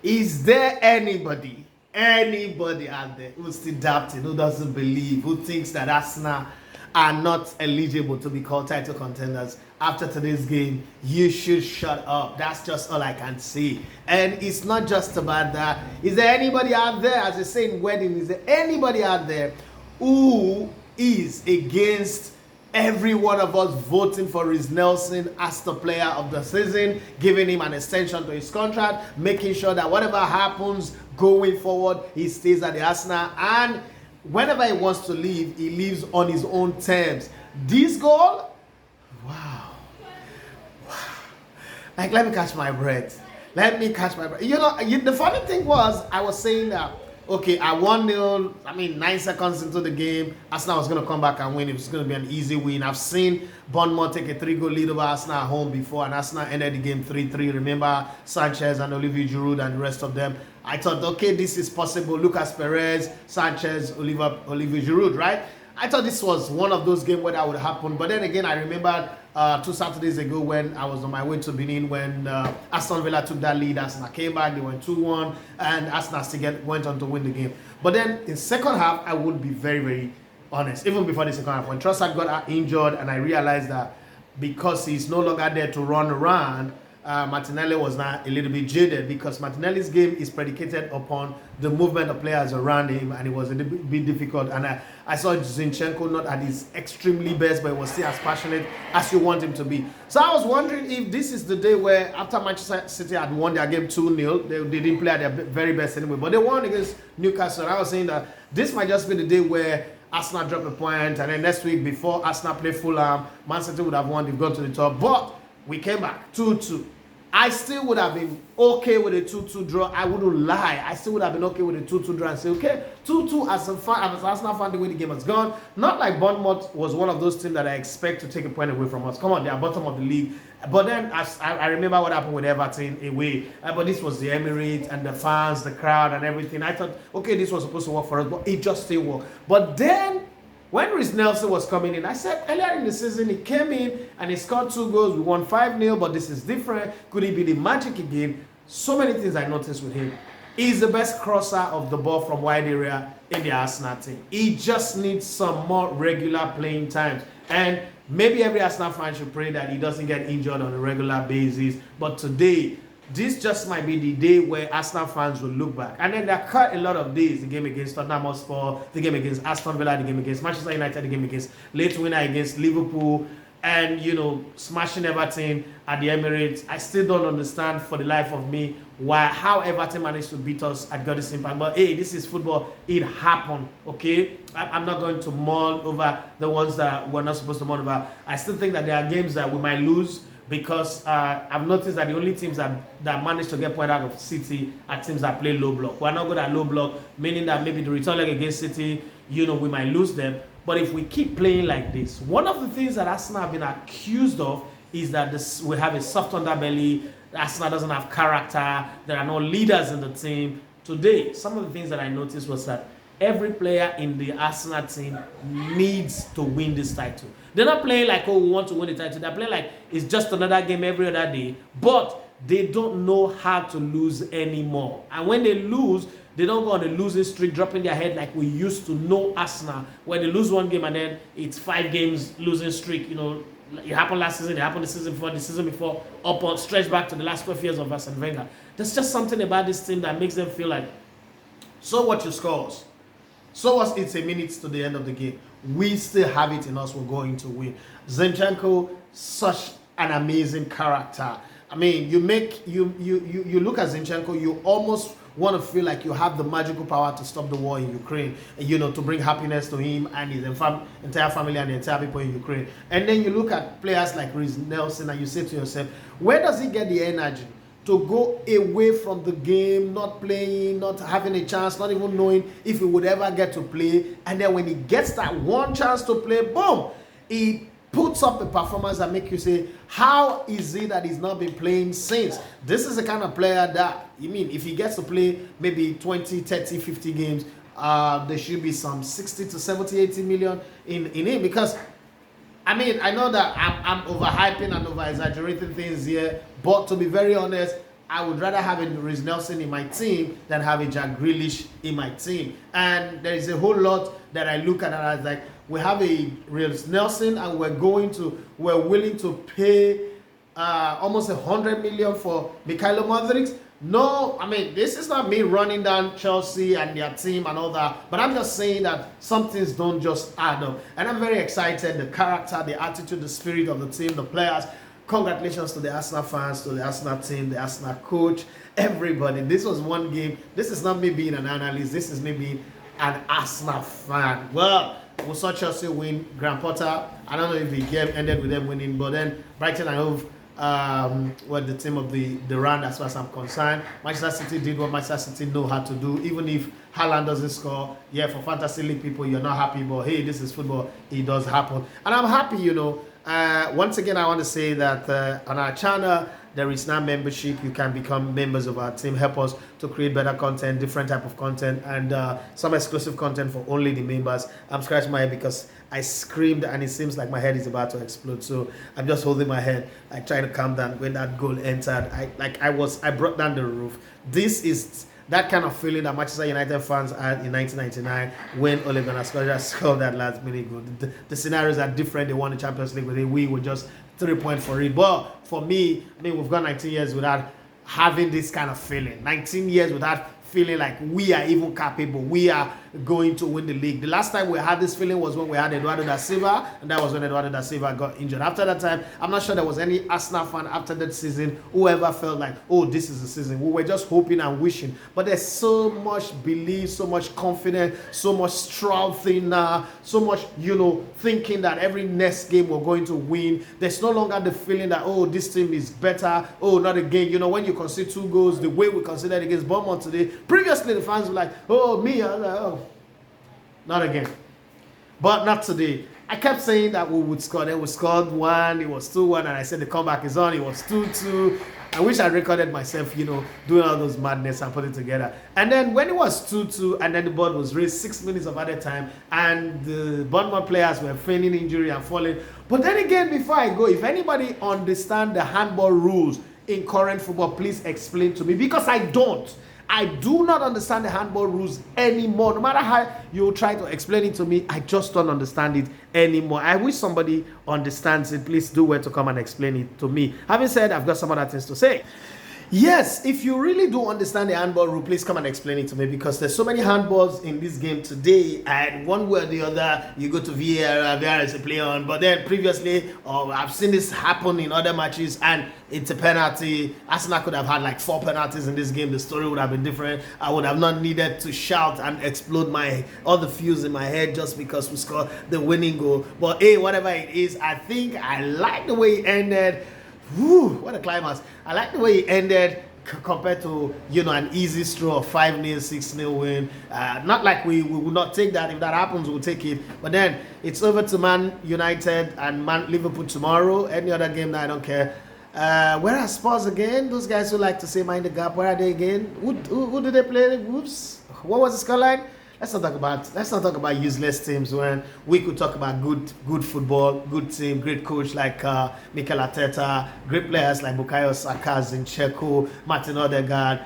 Is there anybody out there who's still doubting, who doesn't believe, who thinks that Arsenal are not eligible to be called title contenders after today's game? You should shut up. That's just all I can say. And it's not just about that. Is there anybody out there, as they say in wedding, is there anybody out there who is against every one of us voting for Riess Nelson as the player of the season, giving him an extension to his contract, making sure that whatever happens going forward, he stays at the Arsenal, and whenever he wants to leave, he leaves on his own terms? This goal, wow. Like, let me catch my breath. The funny thing was, I was saying that, okay, at 1-0, 9 seconds into the game, Arsenal was going to come back and win. It was going to be an easy win. I've seen Bournemouth take a 3-goal lead over Arsenal at home before, and Arsenal ended the game 3-3. Remember Sanchez and Olivier Giroud and the rest of them. I thought, okay, this is possible. Lucas Perez, Sanchez, Olivier Giroud, right? I thought this was one of those games where that would happen. But then again, I remembered 2 Saturdays ago when I was on my way to Benin, when Aston Villa took that lead. Arsenal came back, they went 2-1, and Arsenal still went on to win the game. But then in second half, I would be very, very honest. Even before the second half, when Trossard got injured and I realized that because he's no longer there to run around, Martinelli was now a little bit jaded, because Martinelli's game is predicated upon the movement of players around him, and it was a bit difficult. And I saw Zinchenko not at his extremely best, but he was still as passionate as you want him to be. So I was wondering if this is the day where, after Manchester City had won their game 2-0, they didn't play at their very best anyway, but they won against Newcastle. And I was saying that this might just be the day where Arsenal drop a point, and then next week, before Arsenal play Fulham, Man City would have won, they've gone to the top. But we came back 2-2. I still would have been okay with a 2-2 draw. I wouldn't lie. I still would have been okay with a 2-2 draw and say, okay, 2-2 as an Arsenal fan, the way the game has gone. Not like Bournemouth was one of those teams that I expect to take a point away from us. Come on, they are bottom of the league. But then I remember what happened with Everton away. But this was the Emirates and the fans, the crowd and everything. I thought, okay, this was supposed to work for us, but it just still worked. But then, when Riess Nelson was coming in, I said earlier in the season, he came in and he scored 2 goals. We won 5-0, but this is different. Could he be the magic again? So many things I noticed with him. He's the best crosser of the ball from wide area in the Arsenal team. He just needs some more regular playing times. And maybe every Arsenal fan should pray that he doesn't get injured on a regular basis. But today, this just might be the day where Arsenal fans will look back. And then there are quite a lot of days. The game against Tottenham Hotspur, the game against Aston Villa, the game against Manchester United, the game against late winner against Liverpool, and, smashing Everton at the Emirates. I still don't understand for the life of me how Everton managed to beat us at Goodison Impact. But hey, this is football. It happened, okay? I'm not going to mull over the ones that we're not supposed to mull over. I still think that there are games that we might lose, because I've noticed that the only teams that manage to get point out of City are teams that play low block. We're not good at low block, meaning that maybe the return leg against City, we might lose them. But if we keep playing like this, one of the things that Arsenal have been accused of is that we have a soft underbelly, Arsenal doesn't have character, there are no leaders in the team. Today, some of the things that I noticed was that every player in the Arsenal team needs to win this title. They're not playing like, oh, we want to win the title. They're playing like it's just another game every other day. But they don't know how to lose anymore. And when they lose, they don't go on a losing streak, dropping their head like we used to know Arsenal, where they lose one game and then it's 5 games losing streak. It happened last season, it happened the season before, up on stretch back to the last 12 years of Arsene Wenger. There's just something about this team that makes them feel like, so what your scores? So was it's a minute to the end of the game. We still have it in us. We're going to win. Zinchenko, such an amazing character. You look at Zinchenko, you almost want to feel like you have the magical power to stop the war in Ukraine, to bring happiness to him and his entire family and the entire people in Ukraine. And then you look at players like Riess Nelson and you say to yourself, where does he get the energy to go away from the game, not playing, not having a chance, not even knowing if he would ever get to play? And then when he gets that one chance to play, boom, he puts up a performance that makes you say, how is it that he's not been playing since? This is the kind of player that, if he gets to play maybe 20, 30, 50 games, there should be some 60 to 70, 80 million in him. Because I know that I'm overhyping and over-exaggerating things here, but to be very honest, I would rather have a Riess Nelson in my team than have a Jack Grealish in my team. And there is a whole lot that I look at and I was like, we have a Riess Nelson and we're willing to pay almost 100 million for Mikhailo Modric. No, I mean, this is not me running down Chelsea and their team and all that, but I'm just saying that some things don't just add up. And I'm very excited, the character, the attitude, the spirit of the team, the players. Congratulations to the Arsenal fans, to the Arsenal team, the Arsenal coach, everybody. This was one game. This is not me being an analyst. This is me being an Arsenal fan. Well, we saw Chelsea win. Graham Potter, I don't know if the game ended with them winning, but then Brighton and Hove were the team of the round as far as I'm concerned. Manchester City did what Manchester City know how to do. Even if Haaland doesn't score, yeah, for Fantasy League people, you're not happy, but hey, this is football. It does happen. And I'm happy, you know. Once again, I want to say that on our channel, there is now membership. You can become members of our team. Help us to create better content, different type of content, and some exclusive content for only the members. I'm scratching my head because I screamed and it seems like my head is about to explode. So I'm just holding my head, like trying to calm down. When that goal entered, I brought down the roof. This is that kind of feeling that Manchester United fans had in 1999 when Ole Gunnar Solskjaer scored that last minute goal. The scenarios are different. They won the Champions League, but we were just 3 points for it. But for me, I mean, we've got 19 years without having this kind of feeling. 19 years without feeling like we are even capable. We are going to win the league. The last time we had this feeling was when we had Eduardo da Silva, and that was when Eduardo da Silva got injured. After that time, I'm not sure there was any Arsenal fan after that season who ever felt like, oh, this is the season. We were just hoping and wishing. But there's so much belief, so much confidence, so much strength now, so much, you know, thinking that every next game we're going to win. There's no longer the feeling that, oh, this team is better. Oh, not again. You know, when you concede 2 goals, the way we conceded against Bournemouth today, previously the fans were like, oh, me, I'm like, oh, not again. But not today. I kept saying that we would score. Then we scored 1, it was 2-1, and I said the comeback is on, it was 2-2. I wish I recorded myself, you know, doing all those madness and putting it together. And then when it was 2-2, and then the ball was raised 6 minutes of added time, and the Bournemouth players were feigning injury and falling. But then again, before I go, if anybody understands the handball rules in current football, please explain to me, because I don't. I do not understand the handball rules anymore. No matter how you try to explain it to me, I just don't understand it anymore. I wish somebody understands it. Please do where to come and explain it to me. Having said, I've got some other things to say. Yes, if you really do understand the handball rule, please come and explain it to me, because there's so many handballs in this game today, and one way or the other, you go to VAR is a play on, but then previously, I've seen this happen in other matches, and it's a penalty. Arsenal could have had like 4 penalties in this game. The story would have been different. I would have not needed to shout and explode all the fuse in my head just because we scored the winning goal. But hey, whatever it is, I think I like the way it ended. Whew, what a climax. I like the way it ended compared to, you know, an easy straw of 5-0, 6-0 win. Not like we will not take that. If that happens, we'll take it. But then it's over to Man United and Liverpool tomorrow. Any other game that I don't care. Where are Spurs again? Those guys who like to say mind the gap. Where are they again? Who did they play? Whoops. What was the scoreline? Let's not talk about useless teams when we could talk about good football, good team, great coach like Mikel Arteta, great players like Bukayo Saka, Zinchenko, Martin Odegaard,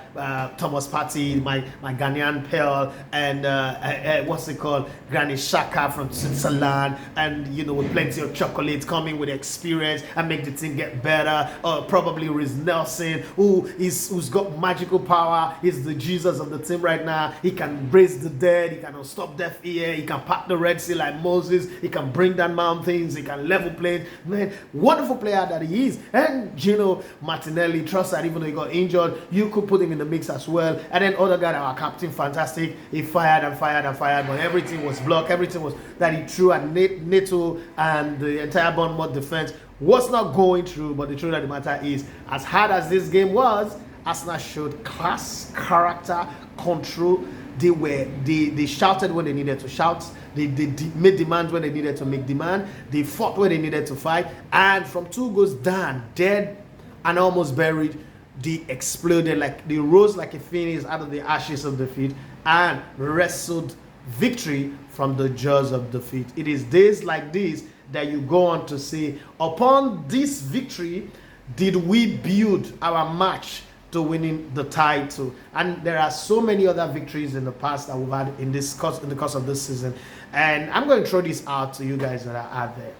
Thomas Partey, my Ghanaian pal, and what's it called, Granit Xhaka from Switzerland, and you know, with plenty of chocolate coming with experience and make the team get better. Probably Riess Nelson, who's got magical power. He's the Jesus of the team right now. He can raise the dead. He can stop deaf ear. He can part the Red Sea like Moses. He can bring down mountains. He can level plains. Man, wonderful player that he is. And you know, Martinelli, trust that even though he got injured, you could put him in the mix as well. And then other guy, our captain, fantastic. He fired and fired and fired, but everything was blocked. Everything was that he threw at Neto and the entire Bournemouth defense was not going through. But the truth of the matter is, as hard as this game was, Arsenal showed class, character, control. They shouted when they needed to shout. They made demands when they needed to make demand. They fought when they needed to fight. And from 2 goals down, dead and almost buried, they exploded, like they rose like a phoenix out of the ashes of defeat and wrestled victory from the jaws of defeat. It is days like this that you go on to say, upon this victory did we build our match to winning the title. And there are so many other victories in the past that we've had in the course of this season. And I'm going to throw this out to you guys that are out there.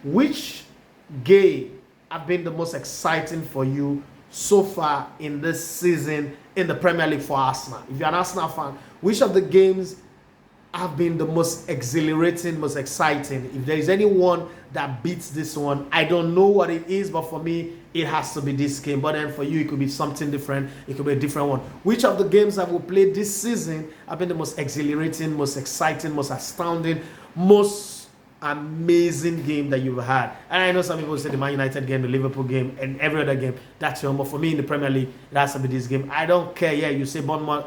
Which game have been the most exciting for you so far in this season in the Premier League for Arsenal? If you're an Arsenal fan, which of the games have been the most exhilarating, most exciting? If there is anyone that beats this one, I don't know what it is, but for me, it has to be this game. But then for you, it could be something different. It could be a different one. Which of the games that we played this season have been the most exhilarating, most exciting, most astounding, most amazing game that you've had? And I know some people say the Man United game, the Liverpool game, and every other game. That's your. But for me in the Premier League, it has to be this game. I don't care. Yeah, you say Bournemouth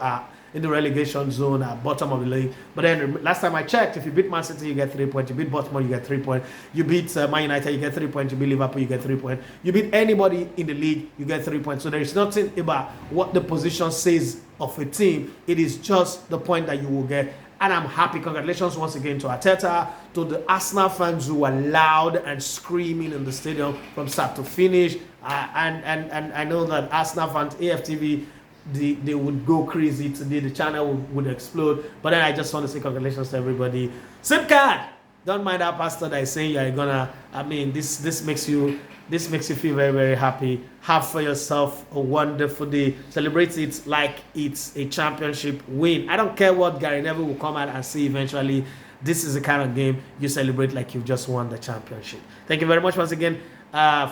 in the relegation zone at bottom of the league. But then last time I checked, if you beat Man City, you get 3 points. You beat Baltimore, you get 3 points. You beat Man United, you get 3 points. You beat Liverpool, you get 3 points. You beat anybody in the league, you get 3 points. So there is nothing about what the position says of a team. It is just the point that you will get. And I'm happy. Congratulations once again to Arteta, to the Arsenal fans who were loud and screaming in the stadium from start to finish. And I know that Arsenal fans, AFTV, they would go crazy today. The channel would explode. But then I just want to say congratulations to everybody. SIM card. Don't mind that pastor that is saying you're gonna. I mean, this makes you feel very, very happy. Have for yourself a wonderful day. Celebrate it like it's a championship win. I don't care what Gary Neville will come out and say eventually. This is the kind of game you celebrate like you've just won the championship. Thank you very much once again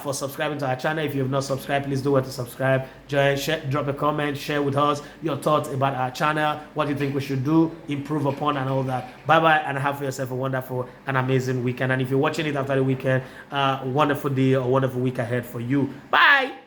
for subscribing to our channel. If you have not subscribed, please do what to subscribe. Join, share, drop a comment, share with us your thoughts about our channel, what you think we should do, improve upon, and all that. Bye bye, and have for yourself a wonderful and amazing weekend. And if you're watching it after the weekend, wonderful day or wonderful week ahead for you. Bye.